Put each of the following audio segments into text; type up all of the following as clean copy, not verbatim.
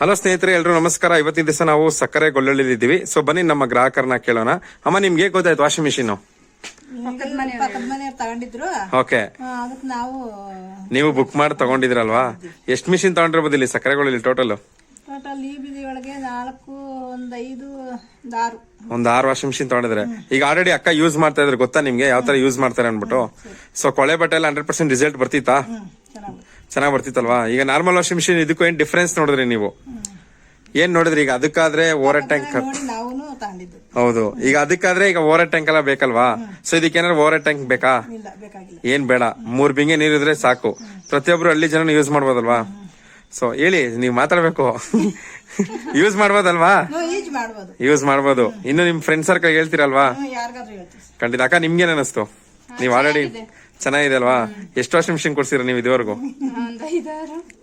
Hello ಸ್ನೇಹಿತರೆ, ಎಲ್ರು ನಮಸ್ಕಾರ. ಇವತ್ತಿನ ದಿವಸ ನಾವು ಸಕ್ಕರೆ ಗೊಳ್ಳಳ್ಳಿದ್ದೀವಿ. ಸೊ ಬನ್ನಿ ನಮ್ಮ ಗ್ರಾಹಕರನ್ನ ಕೇಳೋಣ. ಅಮ್ಮ, ನಿಮ್ಗೆ ಗೊತ್ತಾಯ್ತು ವಾಷಿಂಗ್ ಮಿಷಿನ್? ತಗೊಂಡಿದ್ರು. ಓಕೆ, ನಾವು ನೀವು ಬುಕ್ ಮಾಡಿ ತಗೊಂಡಿದ್ರಲ್ವಾ? ಎಷ್ಟು ಮಿಷಿನ್ ತಗೊಂಡಿರ್ಬೋದು ಇಲ್ಲಿ ಸಕ್ಕರೆ ಗೊಳ್ಳಳ್ಳಿ ಟೋಟಲ್? ಈ ಬೀದಿ ಒಳಗೆ 4, 1, 5, 6 ಒಂದ್ 6 ವಾಷಿಂಗ್ ಮಿಷಿನ್ ತಗೊಂಡಿದ್ರೆ. ಈಗ ಆಲ್ರೆಡಿ ಅಕ್ಕ ಯೂಸ್ ಮಾಡ್ತಾ ಇದ್ರೆ, ಗೊತ್ತಾ ನಿಮ್ಗೆ ಯಾವ ತರ ಯೂಸ್ ಮಾಡ್ತಾರೆ ಅನ್ಬಿಟ್ಟು? ಸೊ ಕೊಳೆ ಬಟ್ಟೆ ಎಲ್ಲ 100% ರಿಸಲ್ಟ್ ಬರ್ತಿತ್ತಾ? ಚೆನ್ನಾಗ್ ಬರ್ತಿತ್ತಲ್ವಾ? ಈಗ ನಾರ್ಮಲ್ ವಾಷಿಂಗ್ ಮಿಷಿನ್ ಇದಕ್ಕೂ ಏನ್ ಡಿಫ್ರೆನ್ಸ್ ನೋಡಿದ್ರಿ ನೀವು? ಏನ್ ನೋಡಿದ್ರಿ? ಈಗ ಅದಕ್ಕಾದ್ರೆ ಓವರ್ ಟ್ಯಾಂಕ್. ಹೌದು, ಈಗ ಅದಕ್ಕಾದ್ರೆ ಈಗ ಓವರ್ ಟ್ಯಾಂಕ್ ಎಲ್ಲ ಬೇಕಲ್ವಾ? ಸೊ ಇದಕ್ಕೇನಾದ್ರು ಓವರ್ ಟ್ಯಾಂಕ್ ಬೇಕಾ? ಏನ್ ಬೇಡ, 3 ಬಿಂಗೆ ನೀರಿದ್ರೆ ಸಾಕು. ಪ್ರತಿಯೊಬ್ರು ಹಳ್ಳಿ ಜನ ಯೂಸ್ ಮಾಡ್ಬೋದಲ್ವಾ? ಸೊ ಹೇಳಿ, ನೀವ್ ಮಾತಾಡ್ಬೇಕು. ಯೂಸ್ ಮಾಡ್ಬೋದಲ್ವಾ? ಯೂಸ್ ಮಾಡ್ಬೋದು. ಇನ್ನು ನಿಮ್ ಫ್ರೆಂಡ್ ಸರ್ಕಲ್ ಹೇಳ್ತೀರಲ್ವಾ? ಖಂಡಿತ. ಅಕ್ಕ, ನಿಮ್ಗೇನ್ ಅನಿಸ್ತು? ನೀವ್ ಆಲ್ರೆಡಿ ಚೆನ್ನಾಗಿದೆ ಅಲ್ವಾ? ಎಷ್ಟು ವಾಷಿಂಗ್ ಮಿಷಿನ್ ಕೊಡ್ಸಿರ ನೀವು ಇದುವರೆಗೂ?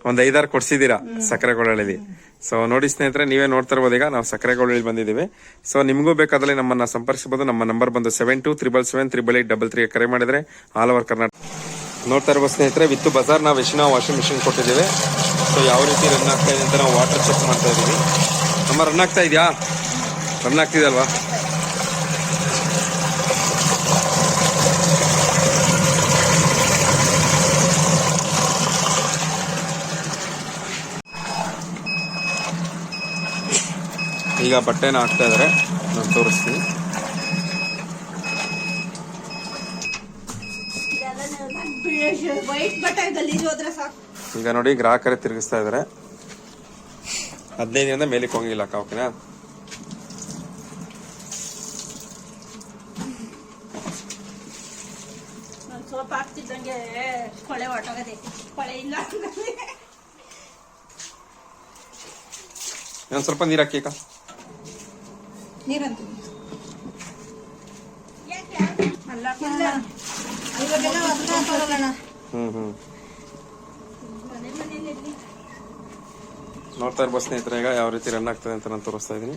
ಒಂದ್ 5-6 ಕೊಡ್ಸಿದೀರಾ ಸಕ್ಕರೆ ಗೊಳ್ಳಳ್ಳಿ. ಸೊ ನೋಡಿ ಸ್ನೇಹಿತರೆ, ನೀವೇ ನೋಡ್ತಾ ಇರ್ಬೋದು. ಈಗ ನಾವು ಸಕ್ಕರೆ ಗೊಳ್ಳಳ್ಳಿ ಬಂದಿದ್ದೀವಿ. ಸೊ ನಿಮಗೂ ಬೇಕಾದ್ರೆ ನಮ್ಮನ್ನ ಸಂಪರ್ಕಿಸಬಹುದು. ನಮ್ಮ ನಂಬರ್ ಬಂದು 7277788833 ಕರೆ ಮಾಡಿದ್ರೆ ಆಲ್ ಓವರ್ ಕರ್ನಾಟಕ. ನೋಡ್ತಾ ಇರ್ಬೋದು ಸ್ನೇಹಿತರೆ, ವಿತ್ ಬಜಾರ್ ನಾವು ಎಷ್ಟು ವಾಷಿಂಗ್ ಮಿಷಿನ್ ಕೊಟ್ಟಿದ್ದೀವಿ. ಸೊ ಯಾವ ರೀತಿ ರನ್ ಆಗ್ತಾ ಇದೆ ಅಂತ ನಾವು ವಾಟರ್ ಚೆಕ್ ಮಾಡ್ತಾ ಇದೀವಿ. ನಮ್ಮ ರನ್ ಆಗ್ತಾ ಇದೆಯಾ? ರನ್ ಆಗ್ತಿದೆ ಅಲ್ವಾ? ಈಗ ಬಟ್ಟೆನ ಹಾಕ್ತಾ ಇದಾರೆ, ನಾನು ತೋರಿಸ್ತೀನಿ. ಈಗ ನೋಡಿ, ಗ್ರಾಹಕರೇ ತಿರುಗಿಸ್ತಾ ಇದಾರೆ. 15 ಮೇಲಕ್ಕೆ ಹೋಗಿಲ್ಲ ಅಕ್ಕ. ಓಕೆನಾ? ಸೋಪ್ ಹಾಕ್ತಿದ್ದಂಗೆ ಕೊಳೆ ಹೊಟ್ಟೋಗದೆ. ಕೊಳೆ ಇಲ್ಲ, ಇನ್ನೊಂದ್ ಸ್ವಲ್ಪ ನೀರ್ ಹಾಕಿ ಅಕ್ಕ. ನೀರಂತ ನೋಡ್ತಾ ಇರ್ಬೋದು ಸ್ನೇಹಿತರೆ, ಈಗ ಯಾವ ರೀತಿ ರನ್ ಆಗ್ತದೆ ಅಂತ ನಾನು ತೋರಿಸ್ತಾ ಇದೀನಿ.